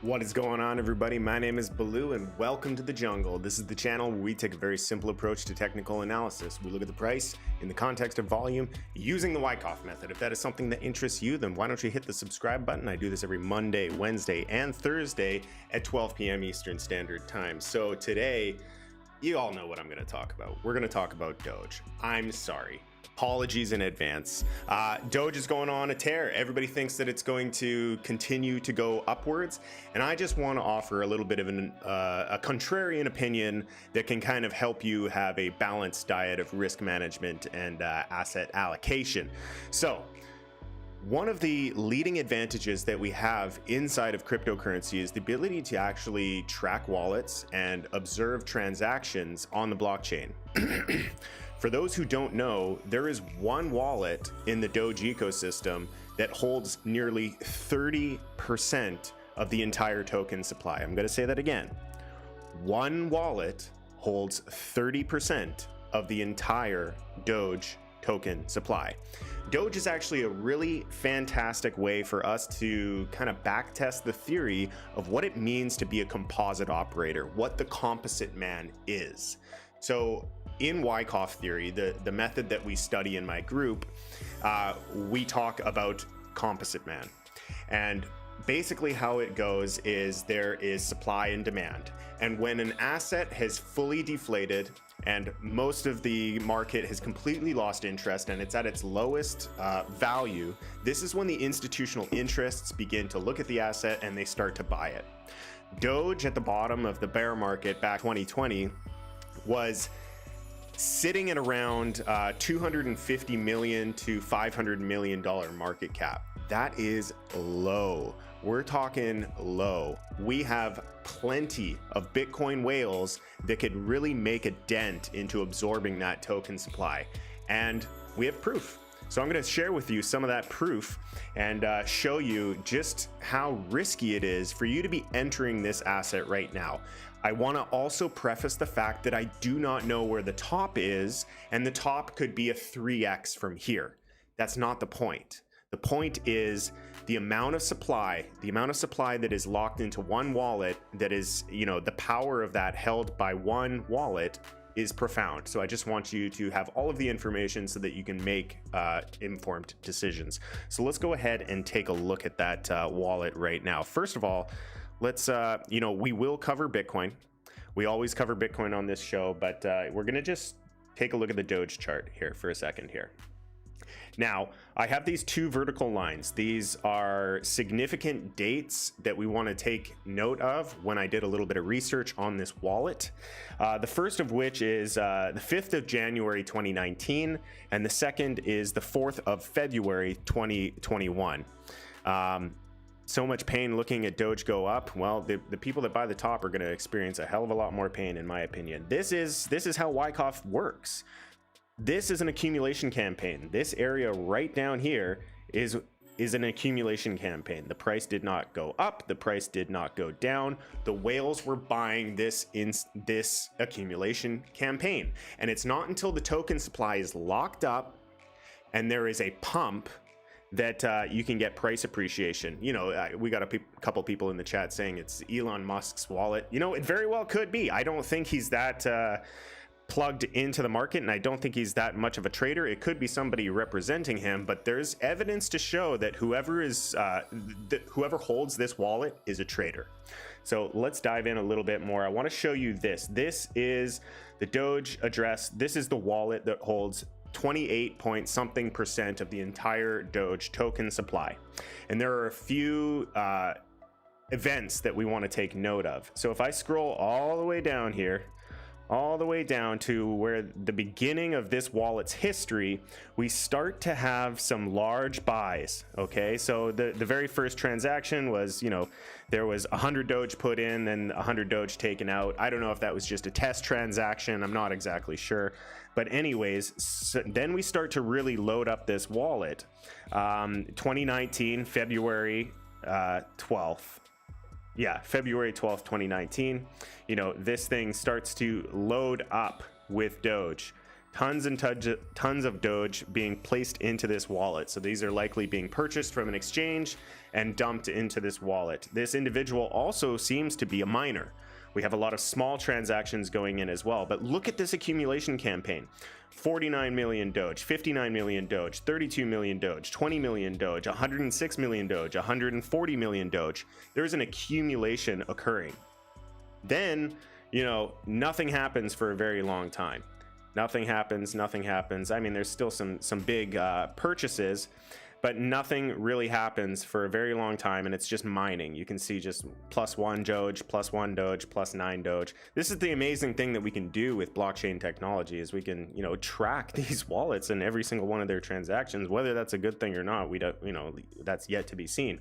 What is going on, everybody? My name is Baloo and welcome to the jungle. This is the channel where we take a very simple approach to technical analysis. We look at the price in the context of volume using the Wyckoff Method. If that is something that interests you, then why don't you hit the subscribe button? I do this every Monday, Wednesday, and Thursday at 12 p.m. Eastern Standard Time. So today, you all know what I'm going to talk about. We're going to talk about Doge. I'm sorry. Apologies in advance. Doge is going on a tear. Everybody thinks that it's going to continue to go upwards, and I just want to offer a little bit of a contrarian opinion that can kind of help you have a balanced diet of risk management and asset allocation. So, one of the leading advantages that we have inside of cryptocurrency is the ability to actually track wallets and observe transactions on the blockchain. For those who don't know, there is one wallet in the Doge ecosystem that holds nearly 30% of the entire token supply. I'm going to say that again. One wallet holds 30% of the entire Doge token supply. Doge is actually a really fantastic way for us to kind of backtest the theory of what it means to be a composite operator, what the composite man is. So in Wyckoff theory, the method that we study in my group, we talk about composite man. And basically how it goes is there is supply and demand. And when an asset has fully deflated and most of the market has completely lost interest and it's at its lowest value, this is when the institutional interests begin to look at the asset and they start to buy it. Doge at the bottom of the bear market back 2020 was sitting at around $250 million to $500 million market cap. That is low. We're talking low. We have plenty of Bitcoin whales that could really make a dent into absorbing that token supply. And we have proof. So I'm going to share with you some of that proof and show you just how risky it is for you to be entering this asset right now. I want to also preface the fact that I do not know where the top is, and the top could be a 3x from here. That's not the point. The point is the amount of supply that is locked into one wallet that is, the power of that held by one wallet is profound. So I just want you to have all of the information so that you can make informed decisions. So let's go ahead and take a look at that wallet right now. First of all, let's, we will cover Bitcoin. We always cover Bitcoin on this show, but we're going to just take a look at the Doge chart here for a second here. Now, I have these two vertical lines. These are significant dates that we want to take note of when I did a little bit of research on this wallet. The first of which is the 5th of January 2019, and the second is the 4th of February 2021. So much pain looking at Doge go up. Well, the people that buy the top are going to experience a hell of a lot more pain, in my opinion. This is how Wyckoff works. This is an accumulation campaign. This area right down here is an accumulation campaign. The price did not go up. The price did not go down. The whales were buying this in this accumulation campaign. And it's not until the token supply is locked up and there is a pump that you can get price appreciation. We got a couple people in the chat saying it's Elon Musk's wallet. It very well could be. I don't think he's that plugged into the market, and I don't think he's that much of a trader. It could be somebody representing him, but there's evidence to show that whoever holds this wallet is a trader. So let's dive in a little bit more. I want to show you this. This is the Doge address. This is the wallet that holds 28 point something % of the entire Doge token supply. And there are a few events that we want to take note of. So if I scroll all the way down here, all the way down to where the beginning of this wallet's history, we start to have some large buys. Okay, so the very first transaction was, there was 100 Doge put in and 100 Doge taken out. I don't know if that was just a test transaction. I'm not exactly sure. But anyways, then we start to really load up this wallet. 2019, February 12th. Yeah, February 12th, 2019. This thing starts to load up with Doge. tons and tons of Doge being placed into this wallet. So these are likely being purchased from an exchange and dumped into this wallet. This individual also seems to be a miner. We have a lot of small transactions going in as well, but look at this accumulation campaign. 49 million Doge, 59 million Doge, 32 million Doge, 20 million Doge, 106 million Doge, 140 million Doge. There's an accumulation occurring. Then, you know, nothing happens for a very long time. Nothing happens. I mean, there's still some big purchases, but nothing really happens for a very long time, and it's just mining. You can see just +1 Doge, +1 Doge, +9 Doge. This is the amazing thing that we can do with blockchain technology, is we can, you know, track these wallets and every single one of their transactions. Whether that's a good thing or not, we don't, you know, that's yet to be seen.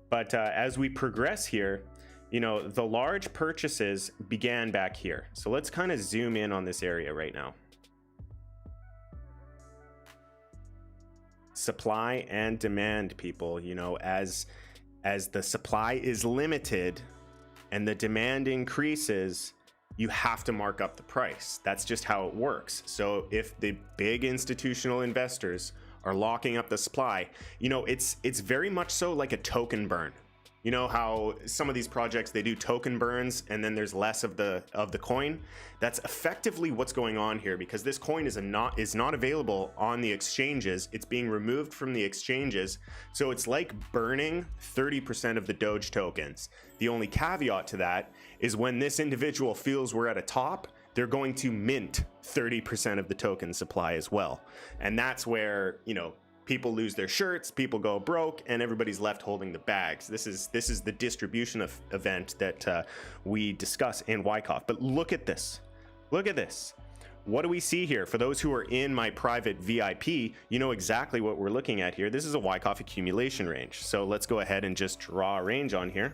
But as we progress here, you know, the large purchases began back here. So let's kind of zoom in on this area right now. Supply and demand, people. You know, as the supply is limited and the demand increases, you have to mark up the price. That's just how it works. So if the big institutional investors are locking up the supply, you know, it's very much so like a token burn. You know how some of these projects, they do token burns and then there's less of the coin? That's effectively what's going on here, because this coin is not available on the exchanges. It's being removed from the exchanges. So it's like burning 30% of the Doge tokens. The only caveat to that is when this individual feels we're at a top, they're going to mint 30% of the token supply as well. And that's where, you know, people lose their shirts, people go broke, and everybody's left holding the bags. This is the distribution event that we discuss in Wyckoff. But look at this. Look at this. What do we see here? For those who are in my private VIP, you know exactly what we're looking at here. This is a Wyckoff accumulation range. So let's go ahead and just draw a range on here.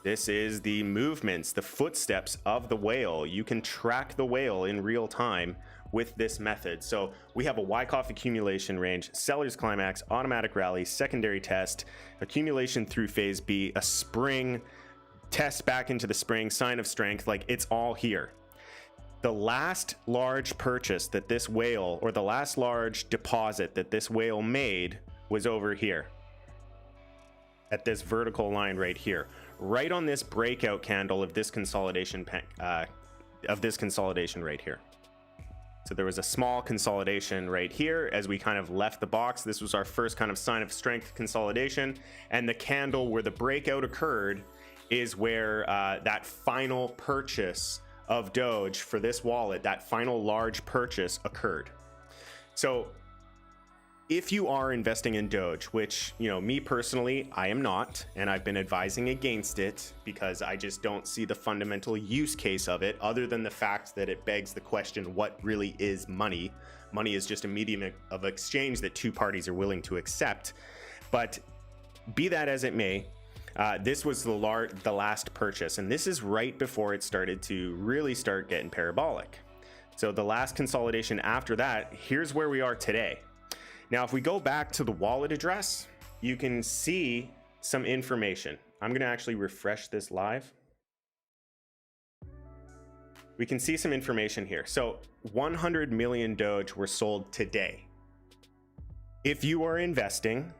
This is the movements, the footsteps of the whale. You can track the whale in real time with this method. So we have a Wyckoff accumulation range, seller's climax, automatic rally, secondary test, accumulation through phase B, a spring, test back into the spring, sign of strength. Like, it's all here. The last large purchase that this whale, or the last large deposit that this whale made, was over here at this vertical line right here, right on this breakout candle of this consolidation right here. So there was a small consolidation right here as we kind of left the box. This was our first kind of sign of strength consolidation, and the candle where the breakout occurred is where that final purchase of Doge for this wallet, that final large purchase, occurred. So if you are investing in Doge, which, you know, me personally, I am not, and I've been advising against it because I just don't see the fundamental use case of it, other than the fact that it begs the question, what really is money? Money is just a medium of exchange that two parties are willing to accept. But be that as it may, this was the last purchase, and this is right before it started to really start getting parabolic. So the last consolidation after that, here's where we are today. Now, if we go back to the wallet address, you can see some information. I'm going to actually refresh this live. We can see some information here. So 100 million Doge were sold today. If you are investing,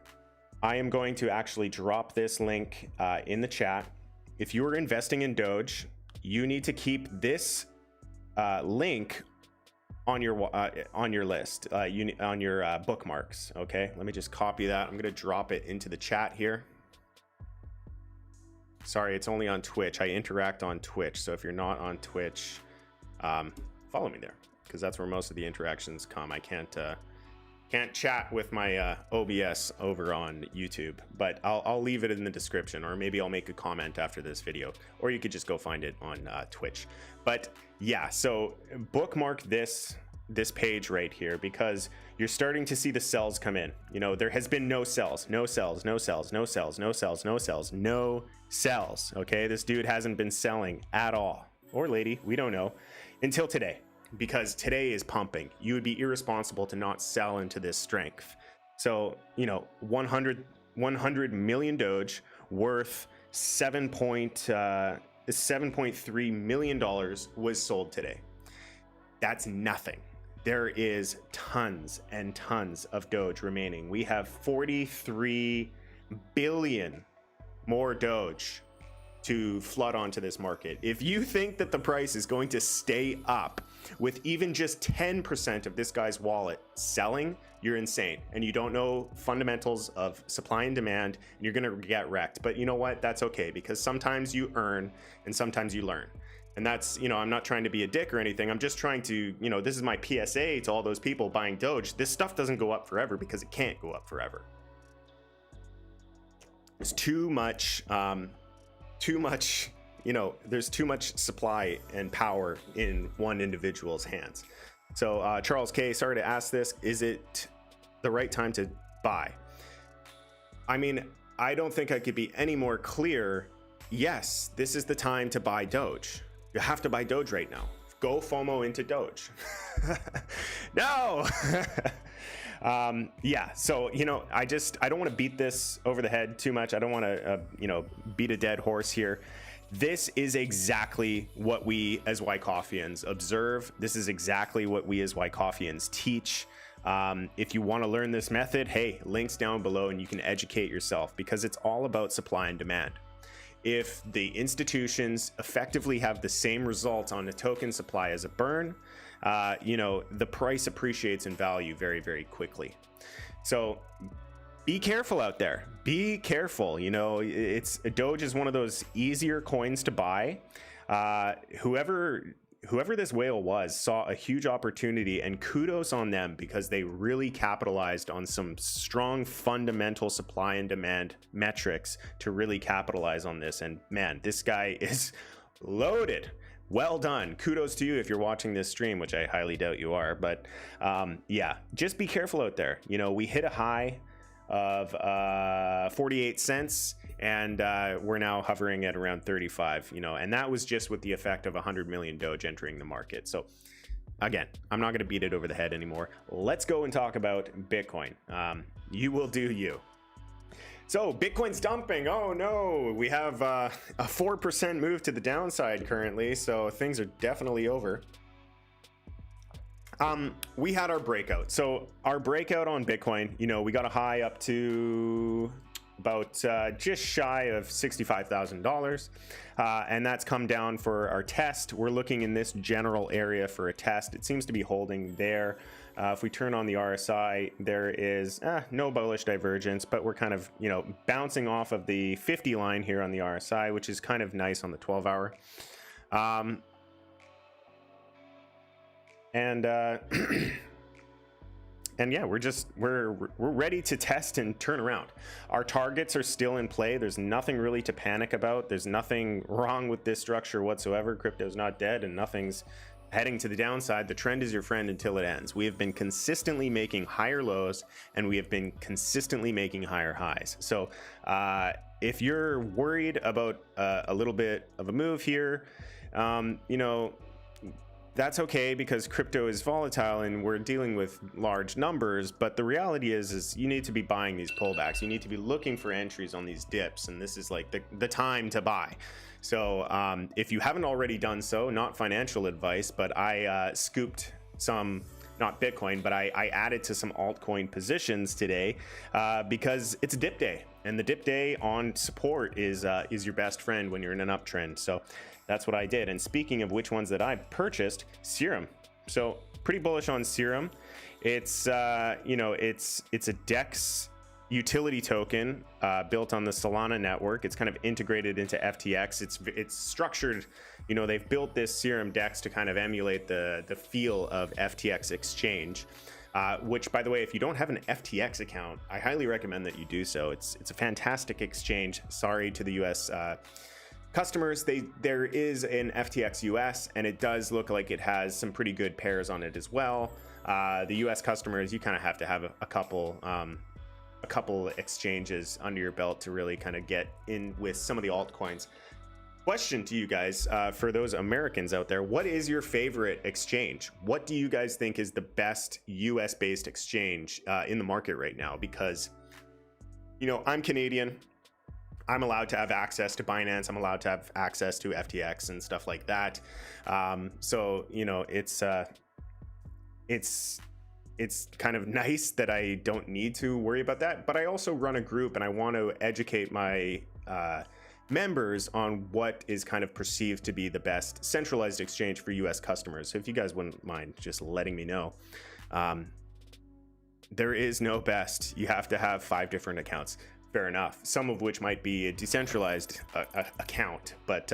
I am going to actually drop this link in the chat. If you are investing in Doge, you need to keep this link on your list, on your bookmarks. Okay, let me just copy that. I'm gonna drop it into the chat here. Sorry, it's only on Twitch. I interact on Twitch, so if you're not on Twitch, follow me there, because that's where most of the interactions come. I can't chat with my OBS over on YouTube, but I'll leave it in the description, or maybe I'll make a comment after this video, or you could just go find it on Twitch. But yeah, so bookmark this page right here, because you're starting to see the sells come in. You know, there has been no sells. Okay, this dude hasn't been selling at all, or lady, we don't know, until today. Because today is pumping. You would be irresponsible to not sell into this strength. So, you know, 100 million Doge worth $7.3 million was sold today. That's nothing. There is tons and tons of Doge remaining. We have 43 billion more Doge to flood onto this market. If you think that the price is going to stay up with even just 10% of this guy's wallet selling, you're insane. And you don't know fundamentals of supply and demand, and you're gonna get wrecked. But you know what? That's okay, because sometimes you earn and sometimes you learn. And that's, you know, I'm not trying to be a dick or anything. I'm just trying to, you know, this is my PSA to all those people buying Doge. This stuff doesn't go up forever because it can't go up forever. There's too much, you know, there's too much supply and power in one individual's hands. So Charles K, sorry to ask this, is it the right time to buy? I mean, I don't think I could be any more clear. Yes, this is the time to buy Doge. You have to buy Doge right now. Go FOMO into Doge. No. Yeah, so, you know, I don't want to beat this over the head too much. I don't want to, you know, beat a dead horse here. This is exactly what we as Wyckofians observe. This is exactly what we as Wyckofians teach. If you want to learn this method, hey, links down below and you can educate yourself, because it's all about supply and demand. If the institutions effectively have the same results on the token supply as a burn, you know, the price appreciates in value very, very quickly. So be careful out there. Be careful. You know, Doge is one of those easier coins to buy. Whoever this whale was saw a huge opportunity, and kudos on them, because they really capitalized on some strong fundamental supply and demand metrics to really capitalize on this. And man, this guy is loaded. Well done. Kudos to you if you're watching this stream, which I highly doubt you are. But yeah, just be careful out there. You know, we hit a high of 48 cents, and we're now hovering at around 35, you know, and that was just with the effect of 100 million Doge entering the market. So again, I'm not going to beat it over the head anymore. Let's go and talk about Bitcoin. You will do you. So Bitcoin's dumping. Oh no, we have a 4% move to the downside currently, so things are definitely over. We had our breakout. So our breakout on Bitcoin, you know, we got a high up to about just shy of $65,000, and that's come down for our test. We're looking in this general area for a test. It seems to be holding there. If we turn on the RSI, there is no bullish divergence, but we're kind of, you know, bouncing off of the 50 line here on the RSI, which is kind of nice on the 12-hour. And yeah, we're ready to test and turn around. Our targets are still in play. There's nothing really to panic about. There's nothing wrong with this structure whatsoever. Crypto's not dead and nothing's heading to the downside. The trend is your friend until it ends. We have been consistently making higher lows, and we have been consistently making higher highs. So if you're worried about a little bit of a move here, you know, that's okay, because crypto is volatile and we're dealing with large numbers. But the reality is you need to be buying these pullbacks. You need to be looking for entries on these dips, and this is like the time to buy. So if you haven't already done so, not financial advice, but I scooped some, not Bitcoin, but I added to some altcoin positions today because it's a dip day, and the dip day on support is your best friend when you're in an uptrend. So that's what I did. And speaking of which ones that I purchased, Serum. So pretty bullish on Serum. It's you know, it's a DEX utility token built on the Solana network. It's kind of integrated into FTX. It's structured, you know, they've built this Serum DEX to kind of emulate the feel of FTX exchange. Which, by the way, if you don't have an FTX account, I highly recommend that you do so. It's a fantastic exchange. Sorry to the US customers, there is an FTX US, and it does look like it has some pretty good pairs on it as well. The US customers, you kind of have to have a couple exchanges under your belt to really kind of get in with some of the altcoins. Question to you guys, for those Americans out there, what is your favorite exchange? What do you guys think is the best US based exchange in the market right now? Because, you know, I'm Canadian. I'm allowed to have access to Binance. I'm allowed to have access to FTX and stuff like that. So, you know, it's it's kind of nice that I don't need to worry about that, but I also run a group and I want to educate my members on what is kind of perceived to be the best centralized exchange for US customers. So if you guys wouldn't mind just letting me know, there is no best. You have to have 5 different accounts. Fair enough. Some of which might be a decentralized account, but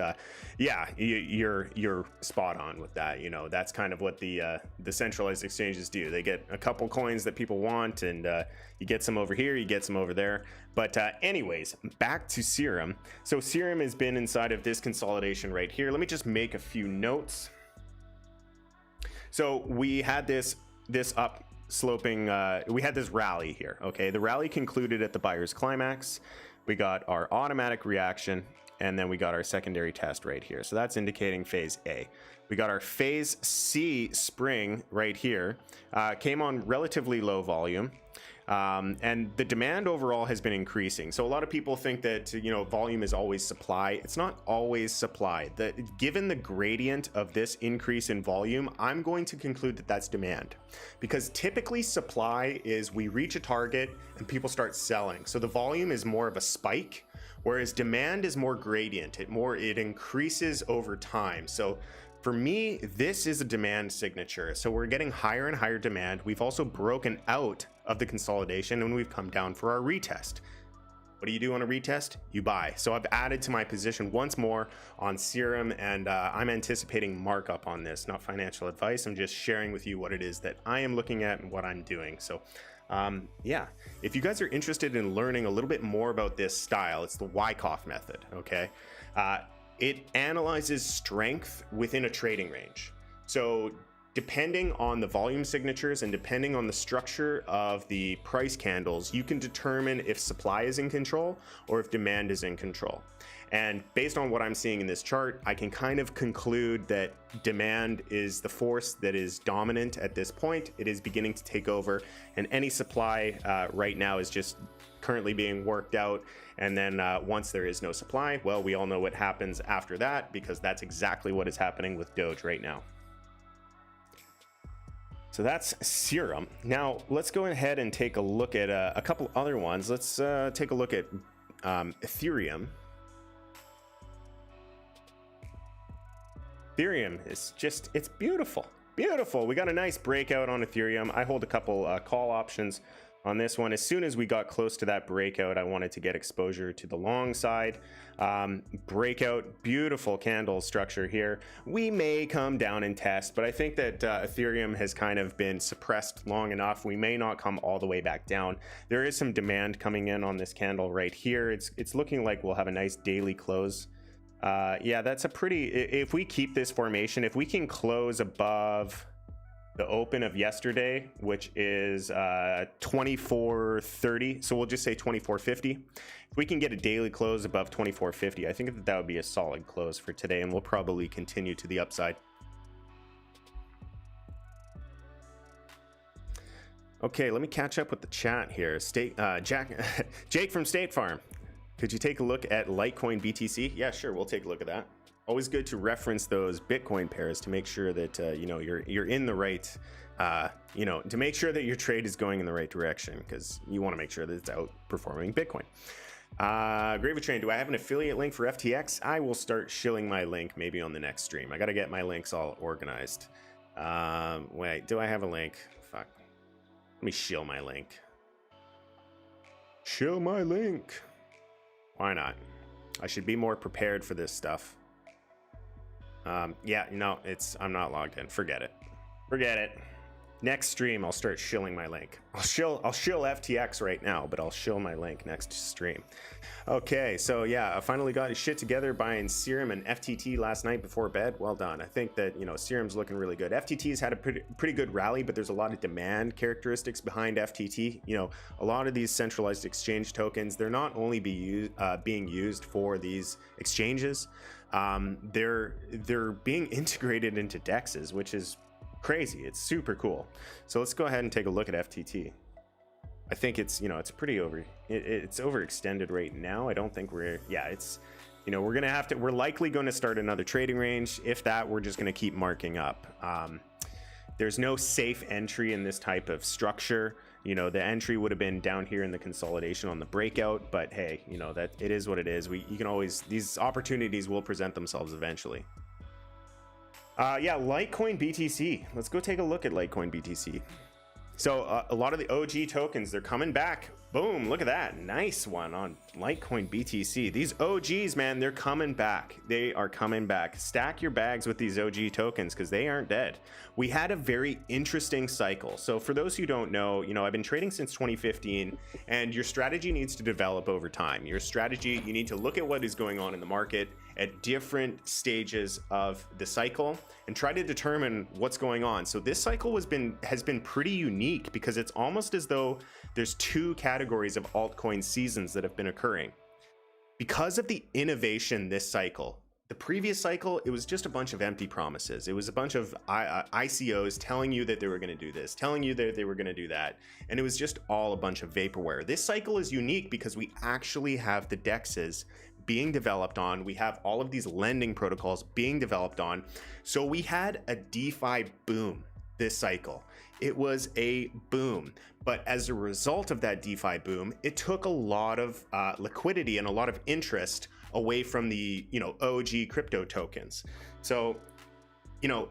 yeah, you're spot on with that. You know, that's kind of what the centralized exchanges do. They get a couple coins that people want, and you get some over here, you get some over there. But anyways, back to Serum. So Serum has been inside of this consolidation right here. Let me just make a few notes. So we had this up sloping, we had this rally here. Okay, the rally concluded at the buyer's climax. We got our automatic reaction, and then we got our secondary test right here. So that's indicating phase A. We got our phase C spring right here, came on relatively low volume, and the demand overall has been increasing. So a lot of people think that, you know, volume is always supply. It's not always supply. Given the gradient of this increase in volume, I'm going to conclude that that's demand, because typically supply is we reach a target and people start selling. So the volume is more of a spike, whereas demand is more gradient. It increases over time. So for me, this is a demand signature. So we're getting higher and higher demand. We've also broken out of the consolidation and we've come down for our retest. What do you do on a retest? You buy. So I've added to my position once more on Serum, and I'm anticipating markup on this. Not financial advice. I'm just sharing with you what it is that I am looking at and what I'm doing. So yeah, if you guys are interested in learning a little bit more about this style, it's the Wyckoff method. Okay. It analyzes strength within a trading range. So depending on the volume signatures and depending on the structure of the price candles, you can determine if supply is in control or if demand is in control. And based on what I'm seeing in this chart, I can kind of conclude that demand is the force that is dominant at this point. It is beginning to take over, and any supply right now is just currently being worked out. And then once there is no supply, well, we all know what happens after that, because that's exactly what is happening with Doge right now. So that's Serum. Now let's go ahead and take a look at a couple other ones. Let's take a look at Ethereum. Ethereum is just, it's beautiful. Beautiful. We got a nice breakout on Ethereum. I hold a couple call options on this one. As soon as we got close to that breakout, I wanted to get exposure to the long side. Breakout, beautiful candle structure here. We may come down and test, but I think that Ethereum has kind of been suppressed long enough. We may not come all the way back down. There is some demand coming in on this candle right here. It's looking like we'll have a nice daily close. Yeah, that's a pretty, if we keep this formation, if we can close above the open of yesterday, which is 2430, so we'll just say 2450. If we can get a daily close above 2450, I think that would be a solid close for today, and we'll probably continue to the upside. Okay, let me catch up with the chat here. Jake from State Farm, could you take a look at Litecoin BTC? Yeah, sure, we'll take a look at that. Always good to reference those Bitcoin pairs to make sure that you know, you're in the right, you know, to make sure that your trade is going in the right direction, because you want to make sure that it's outperforming Bitcoin. Gravy Train, do I have an affiliate link for FTX? I will start shilling my link maybe on the next stream. I got to get my links all organized. Wait, do I have a link? Fuck. Let me shill my link. Shill my link. Why not? I should be more prepared for this stuff. Yeah, no, I'm not logged in. Forget it. Forget it. Next stream, I'll start shilling my link. I'll shill FTX right now, but I'll shill my link next stream. Okay, so yeah, I finally got his shit together buying Serum and FTT last night before bed. Well done. I think that, you know, Serum's looking really good. FTT's had a pretty good rally, but there's a lot of demand characteristics behind FTT. You know, a lot of these centralized exchange tokens, they're not only being used for these exchanges, they're being integrated into DEXs, which is crazy. It's super cool. So let's go ahead and take a look at FTT. I think it's, you know, it's pretty it's overextended right now. I don't think it's, you know, we're likely going to start another trading range. If that, we're just going to keep marking up. There's no safe entry in this type of structure. You know, the entry would have been down here in the consolidation on the breakout, but hey, you know, that it is what it is. You can always, these opportunities will present themselves eventually. Yeah, Litecoin BTC. Let's go take a look at Litecoin BTC. So a lot of the OG tokens, they're coming back. Boom, look at that. Nice one on Litecoin BTC. These OGs, man, they're coming back. They are coming back. Stack your bags with these OG tokens because they aren't dead. We had a very interesting cycle. So for those who don't know, you know, I've been trading since 2015, and your strategy needs to develop over time. Your strategy, you need to look at what is going on in the market at different stages of the cycle and try to determine what's going on. So this cycle has been pretty unique because it's almost as though there's two categories of altcoin seasons that have been occurring. Because of the innovation this cycle, the previous cycle, it was just a bunch of empty promises. It was a bunch of ICOs telling you that they were going to do this, telling you that they were going to do that. And it was just all a bunch of vaporware. This cycle is unique because we actually have the DEXs being developed on. We have all of these lending protocols being developed on. So we had a DeFi boom this cycle. It was a boom. But as a result of that DeFi boom, it took a lot of liquidity and a lot of interest away from the, you know, OG crypto tokens. So, you know,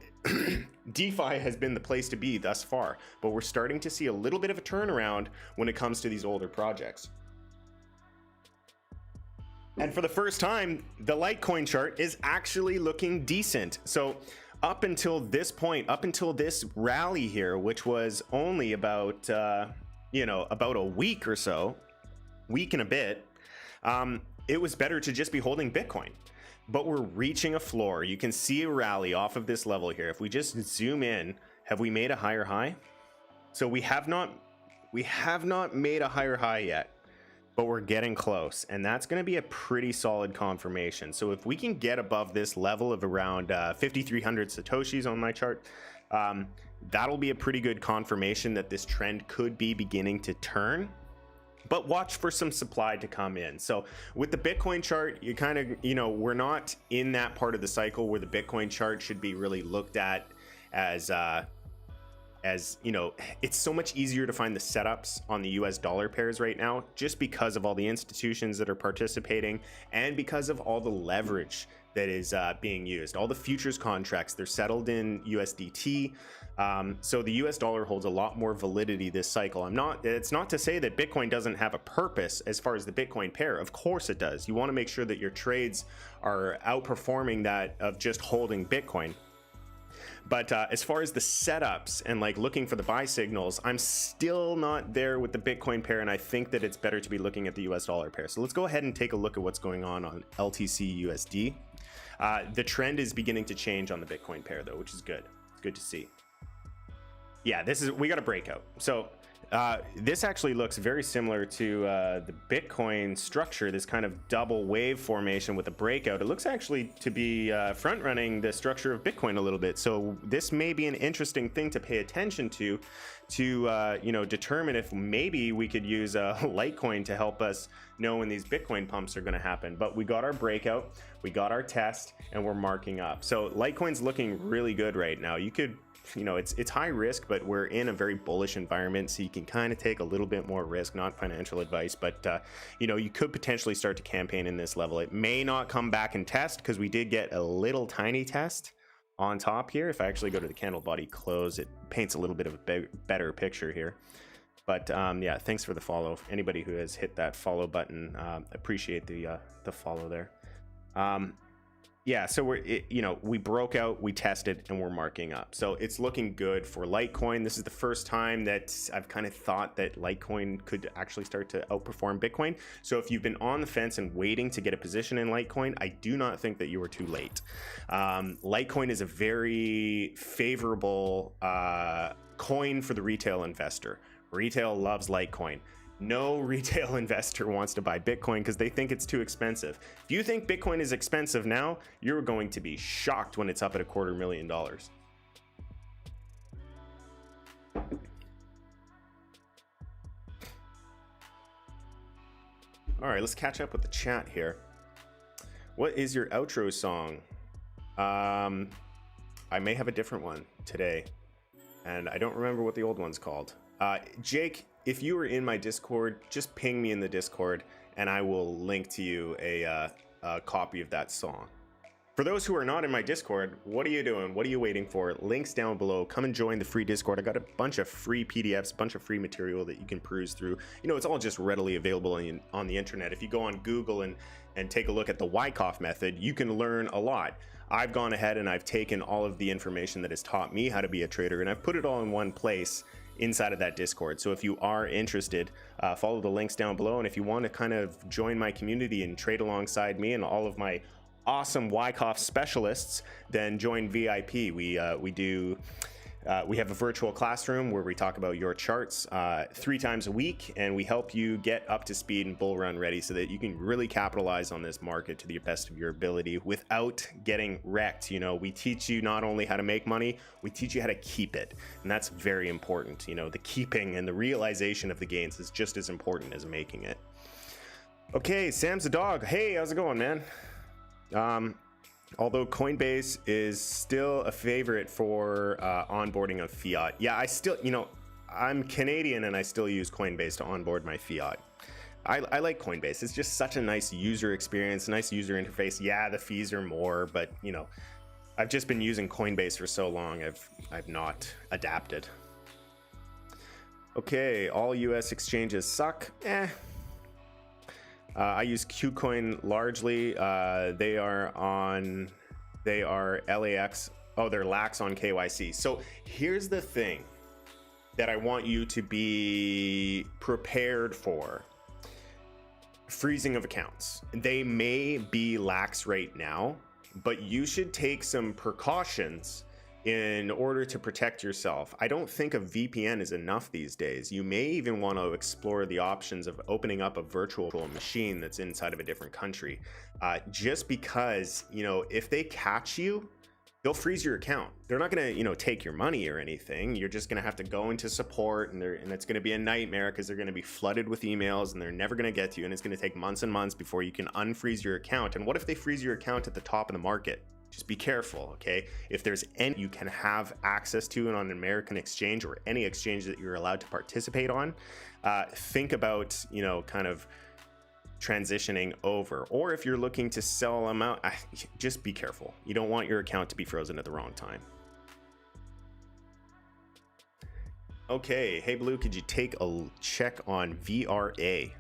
DeFi has been the place to be thus far, but we're starting to see a little bit of a turnaround when it comes to these older projects. And for the first time, the Litecoin chart is actually looking decent. So up until this point, up until this rally here, which was only about, you know, about a week or so, week and a bit, it was better to just be holding Bitcoin. But we're reaching a floor. You can see a rally off of this level here. If we just zoom in, have we made a higher high? So we have not made a higher high yet, but we're getting close, and that's going to be a pretty solid confirmation. So if we can get above this level of around 5,300 Satoshis on my chart, that'll be a pretty good confirmation that this trend could be beginning to turn. But watch for some supply to come in. So with the Bitcoin chart, you kind of, you know, we're not in that part of the cycle where the Bitcoin chart should be really looked at as you know, it's so much easier to find the setups on the US dollar pairs right now, just because of all the institutions that are participating and because of all the leverage that is being used. All the futures contracts, they're settled in USDT. So the US dollar holds a lot more validity this cycle. It's not to say that Bitcoin doesn't have a purpose as far as the Bitcoin pair. Of course it does. You want to make sure that your trades are outperforming that of just holding Bitcoin. But as far as the setups and like looking for the buy signals, I'm still not there with the Bitcoin pair, and I think that it's better to be looking at the US dollar pair. So let's go ahead and take a look at what's going on LTC USD. The trend is beginning to change on the Bitcoin pair though, which is good. It's good to see. Yeah, we got a breakout. So this actually looks very similar to the Bitcoin structure, this kind of double wave formation with a breakout. It looks actually to be front running the structure of Bitcoin a little bit. So this may be an interesting thing to pay attention to you know, determine if maybe we could use Litecoin to help us know when these Bitcoin pumps are going to happen. But we got our breakout, we got our test, and we're marking up. So Litecoin's looking really good right now. You could, you know, it's high risk, but we're in a very bullish environment, so you can kind of take a little bit more risk. Not financial advice, but you know, you could potentially start to campaign in this level. It may not come back and test because we did get a little tiny test on top here. If I actually go to the candle body close, it paints a little bit of a better picture here. But yeah, thanks for the follow. Anybody who has hit that follow button, appreciate the follow there. Yeah, so you know, we broke out, we tested, and we're marking up. So it's looking good for Litecoin. This is the first time that I've kind of thought that Litecoin could actually start to outperform Bitcoin. So if you've been on the fence and waiting to get a position in Litecoin, I do not think that you were too late. Litecoin is a very favorable coin for the retail investor. Retail loves Litecoin. No retail investor wants to buy Bitcoin because they think it's too expensive. If you think Bitcoin is expensive now, you're going to be shocked when it's up at $250,000. All right, let's catch up with the chat here. What is your outro song? I may have a different one today. and I don't remember what the old one's called. Jake, if you were in my Discord, just ping me in the Discord, and I will link to you a copy of that song. For those who are not in my Discord, what are you doing? What are you waiting for? Links down below. Come and join the free Discord. I got a bunch of free PDFs, a bunch of free material that you can peruse through. You know, it's all just readily available on the internet. If you go on Google and take a look at the Wyckoff method, you can learn a lot. I've gone ahead and I've taken all of the information that has taught me how to be a trader, and I've put it all in one place inside of that Discord. So if you are interested, follow the links down below. And if you want to kind of join my community and trade alongside me and all of my awesome Wyckoff specialists, then join VIP. We have a virtual classroom where we talk about your charts 3 times a week, and we help you get up to speed and bull run ready so that you can really capitalize on this market to the best of your ability without getting wrecked. You know, we teach you not only how to make money, we teach you how to keep it, and that's very important. You know, the keeping and the realization of the gains is just as important as making it. Okay, Sam's a dog. Hey, how's it going, man? Although Coinbase is still a favorite for onboarding of fiat. Yeah, I still, you know, I'm Canadian and I still use Coinbase to onboard my fiat. I like Coinbase. It's just such a nice user experience, nice user interface. Yeah, the fees are more, but you know, I've just been using Coinbase for so long, I've not adapted. Okay, all US exchanges suck. I use KuCoin largely. They are LAX. Oh, they're lax on KYC. So here's the thing that I want you to be prepared for. Freezing of accounts. They may be lax right now, but you should take some precautions in order to protect yourself. I don't think a VPN is enough these days. You may even want to explore the options of opening up a virtual machine that's inside of a different country. Just because, you know, if they catch you, they'll freeze your account. They're not going to, you know, take your money or anything. You're just going to have to go into support, and it's going to be a nightmare because they're going to be flooded with emails and they're never going to get to you. And it's going to take months and months before you can unfreeze your account. And what if they freeze your account at the top of the market? Just be careful, okay? If there's any you can have access to on an American exchange or any exchange that you're allowed to participate on, think about, you know, kind of transitioning over. Or if you're looking to sell them out, just be careful. You don't want your account to be frozen at the wrong time. Okay, hey Blue, could you take a check on VRA?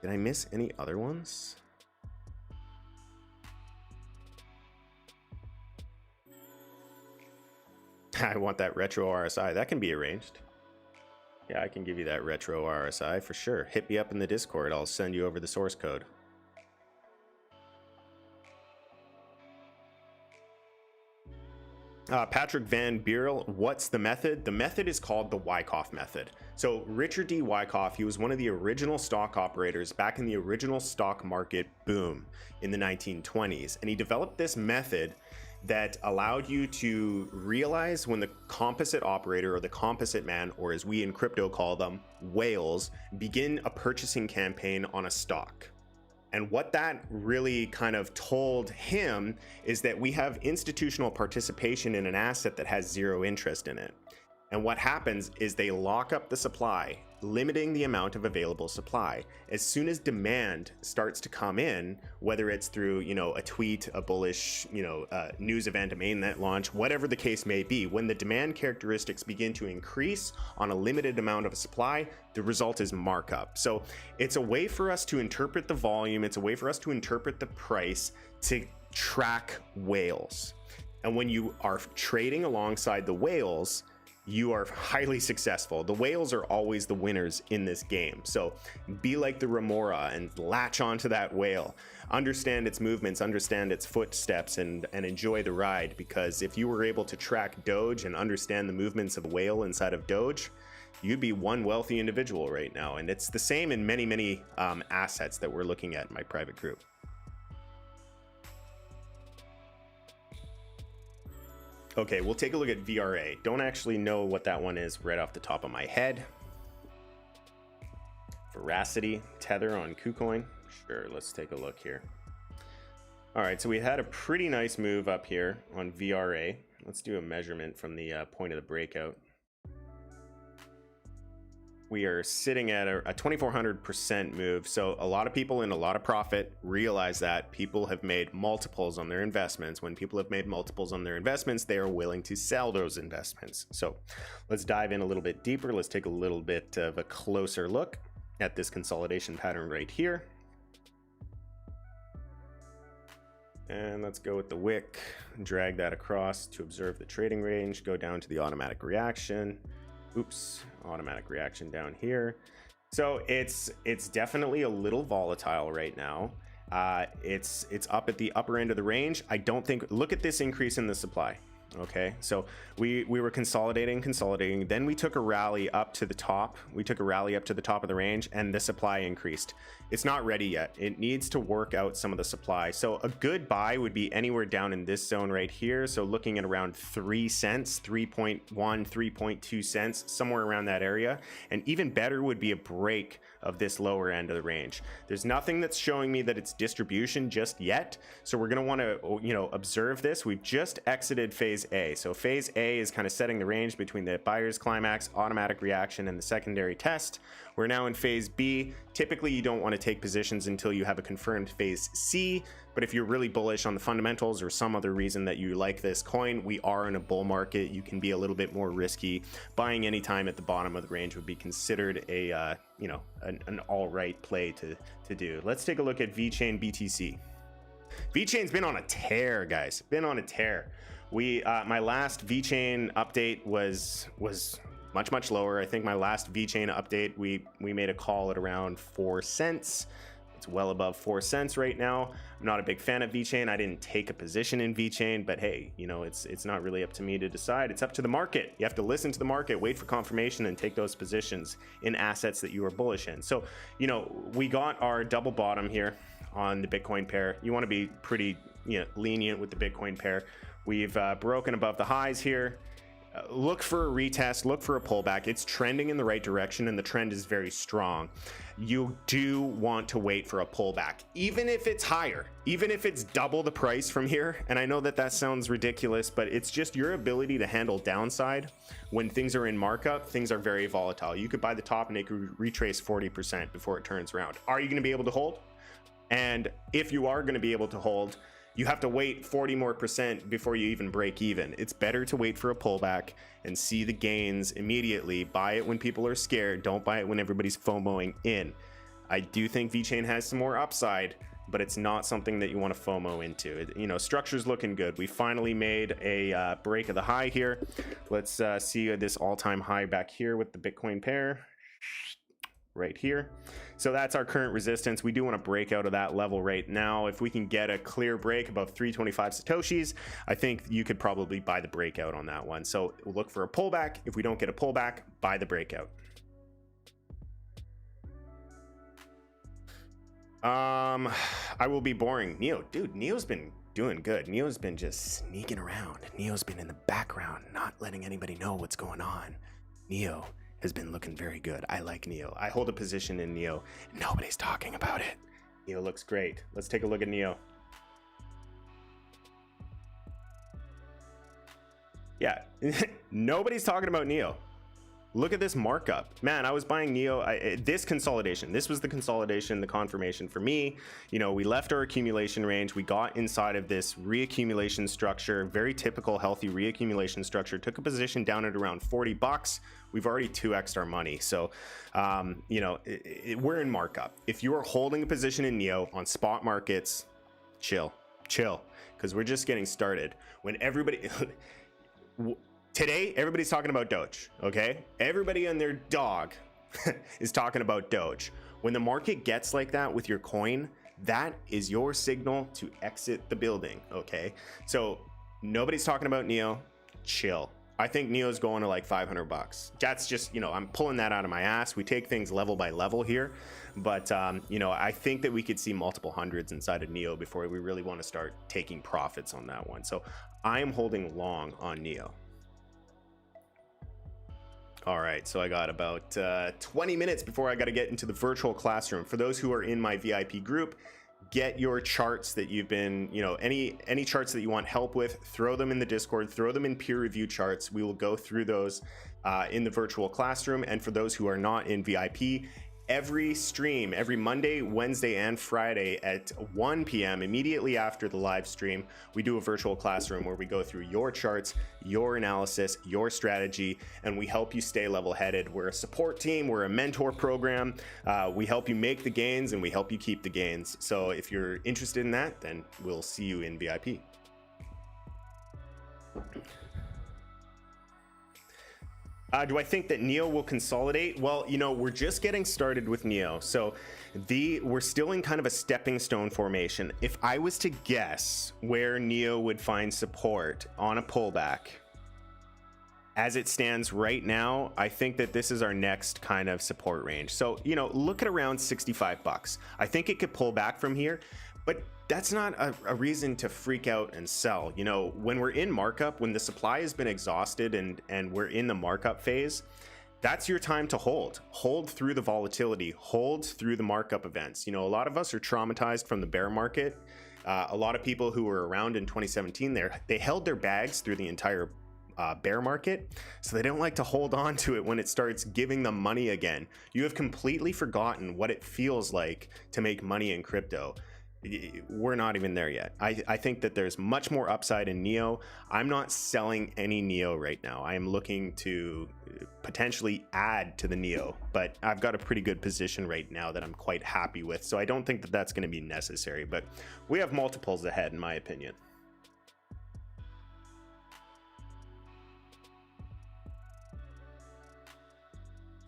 Did I miss any other ones? I want that retro RSI. That can be arranged. Yeah, I can give you that retro RSI for sure. Hit me up in the Discord. I'll send you over the source code. Patrick Van Buren, what's the method? The method is called the Wyckoff method. So Richard D. Wyckoff, he was one of the original stock operators back in the original stock market boom in the 1920s. And he developed this method that allowed you to realize when the composite operator or the composite man, or as we in crypto call them, whales, begin a purchasing campaign on a stock. And what that really kind of told him is that we have institutional participation in an asset that has zero interest in it. And what happens is they lock up the supply, limiting the amount of available supply. As soon as demand starts to come in, whether it's through, you know, a tweet, a bullish, you know, news event, a mainnet launch, whatever the case may be, when the demand characteristics begin to increase on a limited amount of supply, the result is markup. So it's a way for us to interpret the volume. It's a way for us to interpret the price to track whales. And when you are trading alongside the whales, you are highly successful. The whales are always the winners in this game. So be like the remora and latch onto that whale. Understand its movements, understand its footsteps, and enjoy the ride. Because if you were able to track Doge and understand the movements of a whale inside of Doge, you'd be one wealthy individual right now. And it's the same in many, many assets that we're looking at in my private group. Okay, we'll take a look at VRA. Don't actually know what that one is right off the top of my head. Veracity, Tether on KuCoin. Sure, let's take a look here. All right, so we had a pretty nice move up here on VRA. Let's do a measurement from the point of the breakout. We are sitting at a 2,400% move. So a lot of people in a lot of profit realize that people have made multiples on their investments. When people have made multiples on their investments, they are willing to sell those investments. So let's dive in a little bit deeper. Let's take a little bit of a closer look at this consolidation pattern right here. And let's go with the wick, drag that across to observe the trading range, go down to the automatic reaction. Oops, automatic reaction down here. So it's definitely a little volatile right now. It's up at the upper end of the range. I don't think, look at this increase in the supply. Okay, so we were consolidating, then we took a rally up to the top. We took a rally up to the top of the range and the supply increased. It's not ready yet. It needs to work out some of the supply. So a good buy would be anywhere down in this zone right here. So looking at around 3 cents, 3.1, 3.2 cents, somewhere around that area. And even better would be a break of this lower end of the range. There's nothing that's showing me that it's distribution just yet. So we're going to want to, observe this. We've just exited phase A. So phase A is kind of setting the range between the buyer's climax, automatic reaction, and the secondary test. We're now in phase B. Typically, you don't want to take positions until you have a confirmed phase C. But if you're really bullish on the fundamentals or some other reason that you like this coin, we are in a bull market. You can be a little bit more risky. Buying any time at the bottom of the range would be considered a, an all right play to do. Let's take a look at VeChain BTC. VeChain's been on a tear, guys. Been on a tear. My last VeChain update was much lower. I think my last VeChain update, we made a call at around 4 cents. It's well above 4 cents right now. I'm not a big fan of VeChain. I didn't take a position in VeChain, but hey, it's not really up to me to decide. It's up to the market. You have to listen to the market, wait for confirmation, and take those positions in assets that you are bullish in. So, we got our double bottom here on the Bitcoin pair. You want to be pretty lenient with the Bitcoin pair. We've broken above the highs here. Look for a retest, look for a pullback. It's trending in the right direction and the trend is very strong. You do want to wait for a pullback, even if it's higher, even if it's double the price from here. And I know that sounds ridiculous, but it's just your ability to handle downside. When things are in markup, things are very volatile. You could buy the top and it could retrace 40% before it turns around. Are you going to be able to hold? And if you are going to be able to hold, you have to wait 40% more before you even break even. It's better to wait for a pullback and see the gains immediately. Buy it when people are scared. Don't buy it when everybody's FOMOing in. I do think VeChain has some more upside, but it's not something that you want to FOMO into. Structure's looking good. We finally made a break of the high here. Let's see this all-time high back here with the Bitcoin pair. Right here. So that's our current resistance. We do want to break out of that level right now. If we can get a clear break above 325 Satoshis, I think you could probably buy the breakout on that one. So we'll look for a pullback. If we don't get a pullback, buy the breakout. I will be boring. Neo, dude, Neo's been doing good. Neo's been just sneaking around. Neo's been in the background, not letting anybody know what's going on. Neo has been looking very good. I like Neo. I hold a position in Neo. Nobody's talking about it. Neo looks great. Let's take a look at Neo. Yeah, nobody's talking about Neo. Look at this markup. Man, I was buying Neo. This consolidation, this was the consolidation, the confirmation for me. We left our accumulation range. We got inside of this reaccumulation structure, very typical healthy reaccumulation structure. Took a position down at around 40 bucks. We've already 2x'd our money. So, we're in markup. If you are holding a position in Neo on spot markets, chill, because we're just getting started. When everybody... Today, everybody's talking about Doge, okay? Everybody and their dog is talking about Doge. When the market gets like that with your coin, that is your signal to exit the building, okay? So nobody's talking about Neo, chill. I think Neo's going to like 500 bucks. That's just, I'm pulling that out of my ass. We take things level by level here. But, I think that we could see multiple hundreds inside of Neo before we really want to start taking profits on that one. So I am holding long on Neo. All right, so I got about 20 minutes before I got to get into the virtual classroom. For those who are in my VIP group, get your charts that you've been, any charts that you want help with, throw them in the Discord, throw them in peer review charts. We will go through those in the virtual classroom. And for those who are not in VIP, every stream, every Monday, Wednesday, and Friday at 1 p.m. immediately after the live stream, we do a virtual classroom where we go through your charts, your analysis, your strategy, and we help you stay level-headed. We're a support team, we're a mentor program. We help you make the gains and we help you keep the gains. So if you're interested in that, then we'll see you in VIP. Do I think that NEO will consolidate? Well, we're just getting started with NEO. So we're still in kind of a stepping stone formation. If I was to guess where NEO would find support on a pullback, as it stands right now, I think that this is our next kind of support range. So, look at around $65. I think it could pull back from here, but that's not a reason to freak out and sell. When we're in markup, when the supply has been exhausted and we're in the markup phase, that's your time to hold through the volatility, hold through the markup events. A lot of us are traumatized from the bear market. A lot of people who were around in 2017 they held their bags through the entire bear market, so they don't like to hold on to it when it starts giving them money again. You have completely forgotten what it feels like to make money in crypto. We're not even there yet. I think that there's much more upside in NEO. I'm not selling any NEO right now. I am looking to potentially add to the NEO, but I've got a pretty good position right now that I'm quite happy with. So I don't think that that's going to be necessary, but we have multiples ahead, in my opinion.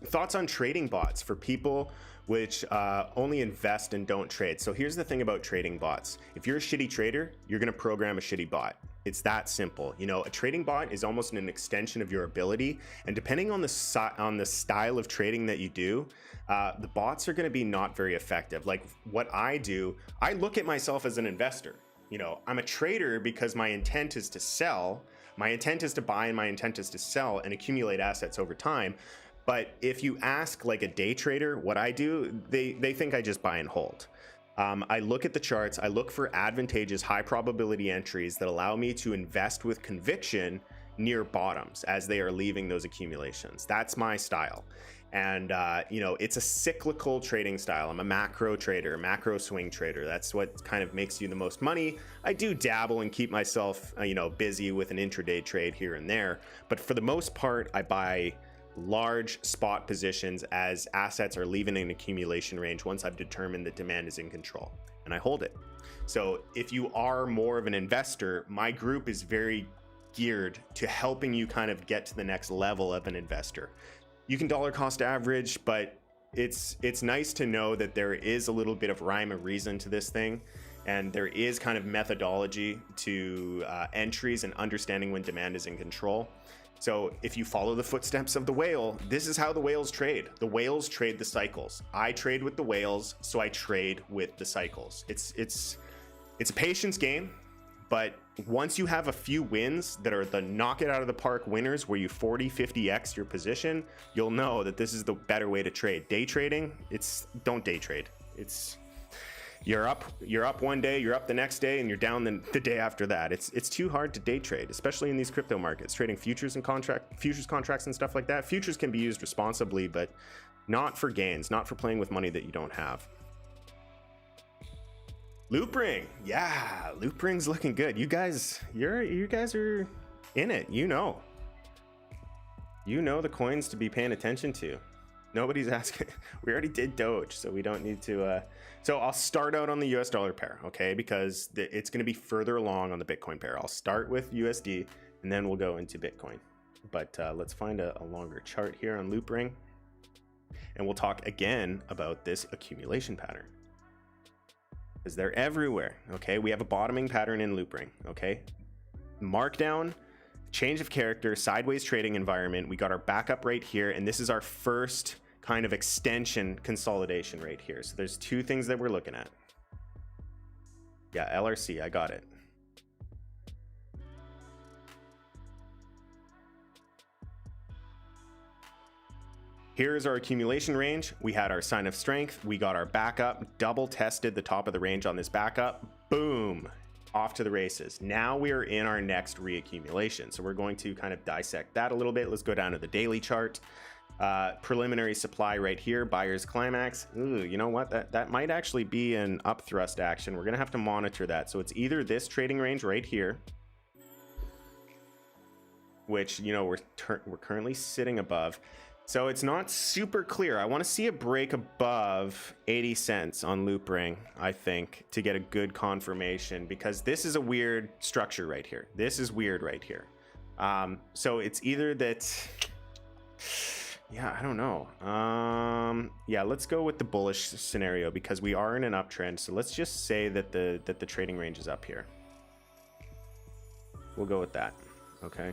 Thoughts on trading bots for people which only invest and don't trade. So here's the thing about trading bots. If you're a shitty trader, you're going to program a shitty bot. It's that simple. A trading bot is almost an extension of your ability, and depending on the style of trading that you do, the bots are going to be not very effective. Like what I do, I look at myself as an investor. I'm a trader because my intent is to sell, my intent is to buy, and my intent is to sell and accumulate assets over time. But if you ask like a day trader what I do, they think I just buy and hold. I look at the charts, I look for advantageous high probability entries that allow me to invest with conviction near bottoms as they are leaving those accumulations. That's my style. And it's a cyclical trading style. I'm a macro trader, macro swing trader. That's what kind of makes you the most money. I do dabble and keep myself busy with an intraday trade here and there, but for the most part I buy large spot positions as assets are leaving an accumulation range once I've determined that demand is in control, and I hold it. So if you are more of an investor, my group is very geared to helping you kind of get to the next level of an investor. You can dollar cost average, but it's nice to know that there is a little bit of rhyme or reason to this thing, and there is kind of methodology to entries and understanding when demand is in control. So if you follow the footsteps of the whale, this is how the whales trade. The whales trade the cycles. I trade with the whales, so I trade with the cycles. It's a patience game, but once you have a few wins that are the knock it out of the park winners where you 40, 50x your position, you'll know that this is the better way to trade. Day trading, don't day trade. You're up one day, you're up the next day, and you're down the day after that. It's too hard to day trade, especially in these crypto markets, trading futures contracts and stuff like that. Futures can be used responsibly, but not for gains, not for playing with money that you don't have. Loop ring, yeah, loop ring's looking good. You guys are in it. You know the coins to be paying attention to. Nobody's asking. We already did Doge, so we don't need to. So I'll start out on the US dollar pair, okay? Because it's going to be further along on the Bitcoin pair. I'll start with USD, and then we'll go into Bitcoin. But let's find a longer chart here on loop ring, and we'll talk again about this accumulation pattern, because they're everywhere, okay? We have a bottoming pattern in loop ring, okay? Markdown, change of character, sideways trading environment. We got our backup right here, and this is our first kind of extension consolidation right here. So there's two things that we're looking at. Yeah, LRC, I got it. Here's our accumulation range. We had our sign of strength. We got our backup, double tested the top of the range on this backup. Boom, off to the races. Now we are in our next reaccumulation. So we're going to kind of dissect that a little bit. Let's go down to the daily chart. Preliminary supply right here, buyer's climax. Ooh, you know what? That might actually be an up thrust action. We're gonna have to monitor that. So it's either this trading range right here, which, you know, we're currently sitting above. So it's not super clear. I want to see it break above 80 cents on loop ring, I think, to get a good confirmation, because this is a weird structure right here. This is weird right here. So it's either that, yeah, I don't know. Yeah, let's go with the bullish scenario because we are in an uptrend. So let's just say that the trading range is up here. We'll go with that. Okay.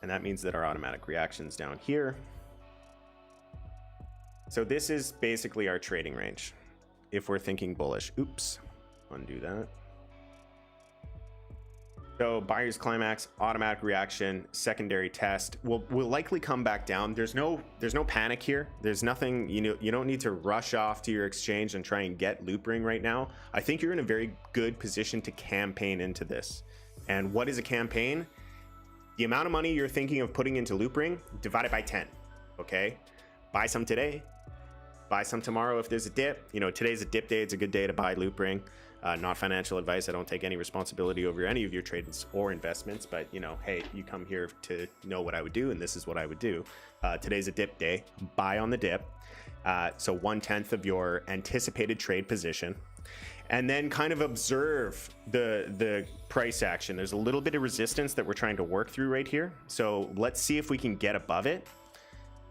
And that means that our automatic reaction's down here. So this is basically our trading range if we're thinking bullish. Oops, undo that. So buyer's climax, automatic reaction, secondary test. We'll likely come back down. There's no panic here. There's nothing, you don't need to rush off to your exchange and try and get loop ring right now. I think you're in a very good position to campaign into this. And what is a campaign? The amount of money you're thinking of putting into loop ring, divide it by 10, okay? Buy some today, buy some tomorrow if there's a dip. You know, today's a dip day. It's a good day to buy loop ring. Not financial advice. I don't take any responsibility over any of your trades or investments, but you know, hey, you come here to know what I would do, and this is what I would do. Today's a dip day. Buy on the dip. So 1/10 of your anticipated trade position. And then kind of observe the price action. There's a little bit of resistance that we're trying to work through right here. So let's see if we can get above it.